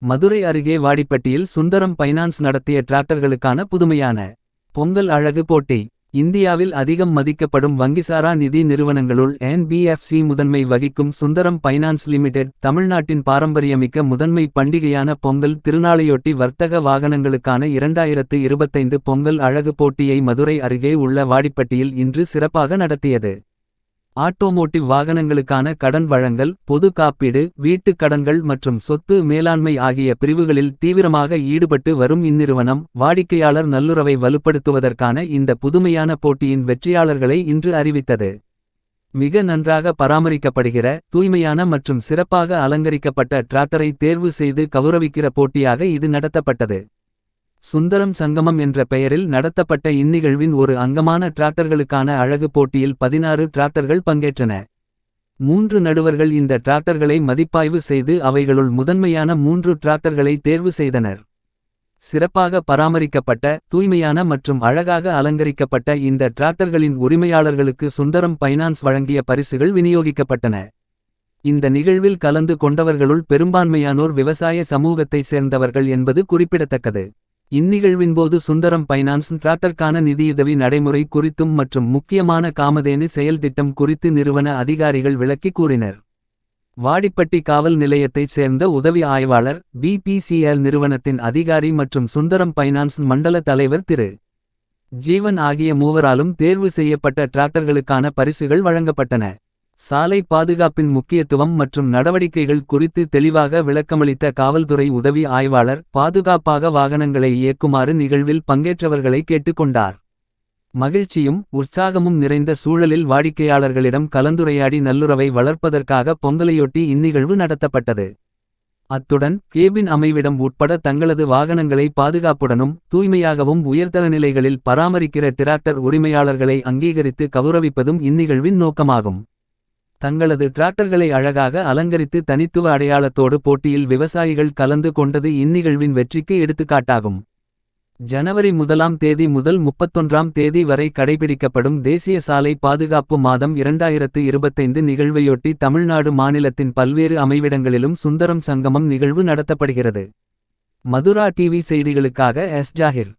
மதுரை அருகே வாடிப்பட்டியில் சுந்தரம் பைனான்ஸ் நடத்திய டிராக்டர்களுக்கான புதுமையான பொங்கல் அழகு போட்டி. இந்தியாவில் அதிகம் மதிக்கப்படும் வங்கிசாரா நிதி நிறுவனங்களுள் NBFC முதன்மை வகிக்கும் சுந்தரம் பைனான்ஸ் லிமிடெட் தமிழ்நாட்டின் பாரம்பரியமிக்க முதன்மை பண்டிகையான பொங்கல் திருநாளையொட்டி வர்த்தக வாகனங்களுக்கான 2025 பொங்கல் அழகு போட்டியை மதுரை அருகே உள்ள வாடிப்பட்டியில் இன்று சிறப்பாக நடத்தியது. ஆட்டோமோட்டிவ் வாகனங்களுக்கான கடன் வழங்கல், பொது காப்பீடு, வீட்டுக் கடன்கள் மற்றும் சொத்து மேலாண்மை ஆகிய பிரிவுகளில் தீவிரமாக ஈடுபட்டு வரும் இந்நிறுவனம் வாடிக்கையாளர் நல்லுறவை வலுப்படுத்துவதற்கான இந்த புதுமையான போட்டியின் வெற்றியாளர்களை இன்று அறிவித்தது. மிக நன்றாக பராமரிக்கப்படுகிற, தூய்மையான மற்றும் சிறப்பாக அலங்கரிக்கப்பட்ட டிராக்டரை தேர்வு செய்து கௌரவிக்கிற போட்டியாக இது நடத்தப்பட்டது. சுந்தரம் சங்கமம் என்ற பெயரில் நடத்தப்பட்ட இந்நிகழ்வின் ஒரு அங்கமான டிராக்டர்களுக்கான அழகு போட்டியில் 16 டிராக்டர்கள் பங்கேற்றன. 3 நடுவர்கள் இந்த டிராக்டர்களை மதிப்பாய்வு செய்து அவைகளுள் முதன்மையான 3 டிராக்டர்களை தேர்வு செய்தனர். சிறப்பாக பராமரிக்கப்பட்ட, தூய்மையான மற்றும் அழகாக அலங்கரிக்கப்பட்ட இந்த டிராக்டர்களின் உரிமையாளர்களுக்கு சுந்தரம் பைனான்ஸ் வழங்கிய பரிசுகள் விநியோகிக்கப்பட்டன. இந்த நிகழ்வில் கலந்து கொண்டவர்களுள் பெரும்பான்மையானோர் விவசாய சமூகத்தைச் சேர்ந்தவர்கள் என்பது குறிப்பிடத்தக்கது. இந்நிகழ்வின்போது சுந்தரம் பைனான்ஸ் டிராக்டர்க்கான நிதியுதவி நடைமுறை குறித்தும் மற்றும் முக்கியமான காமதேனு செயல் திட்டம் குறித்து நிறுவன அதிகாரிகள் விளக்கி கூறினர். வாடிப்பட்டி காவல் நிலையத்தைச் சேர்ந்த உதவி ஆய்வாளர், BPCL நிறுவனத்தின் அதிகாரி மற்றும் சுந்தரம் பைனான்ஸ் மண்டல தலைவர் திரு. ஜீவன் ஆகிய மூவராலும் தேர்வு செய்யப்பட்ட டிராக்டர்களுக்கான பரிசுகள் வழங்கப்பட்டன. சாலை பாதுகாப்பின் முக்கியத்துவம் மற்றும் நடவடிக்கைகள் குறித்து தெளிவாக விளக்கமளித்த காவல்துறை உதவி ஆய்வாளர், பாதுகாப்பாக வாகனங்களை இயக்குமாறு நிகழ்வில் பங்கேற்றவர்களை கேட்டுக்கொண்டார். மகிழ்ச்சியும் உற்சாகமும் நிறைந்த சூழலில் வாடிக்கையாளர்களிடம் கலந்துரையாடி நல்லுறவை வளர்ப்பதற்காக பொங்கலையொட்டி இந்நிகழ்வு நடத்தப்பட்டது. அத்துடன் கேபின் அமைவிடம் உட்பட தங்களது வாகனங்களை பாதுகாப்புடனும் தூய்மையாகவும் உயர்தர நிலைகளில் பராமரிக்கிற டிராக்டர் உரிமையாளர்களை அங்கீகரித்து கௌரவிப்பதும் இந்நிகழ்வின் நோக்கமாகும். தங்களது டிராக்டர்களை அழகாக அலங்கரித்து தனித்துவ அடையாளத்தோடு போட்டியில் விவசாயிகள் கலந்து கொண்டது இந்நிகழ்வின் வெற்றிக்கு எடுத்துக்காட்டாகும். ஜனவரி 1ஆம் தேதி முதல் 31ஆம் தேதி வரை கடைபிடிக்கப்படும் தேசிய சாலை பாதுகாப்பு மாதம் 2025 நிகழ்வையொட்டி தமிழ்நாடு மாநிலத்தின் பல்வேறு அமைவிடங்களிலும் சுந்தரம் சங்கமம் நிகழ்வு நடத்தப்படுகிறது. மதுரா டிவி செய்திகளுக்காக எஸ். ஜாகிர்.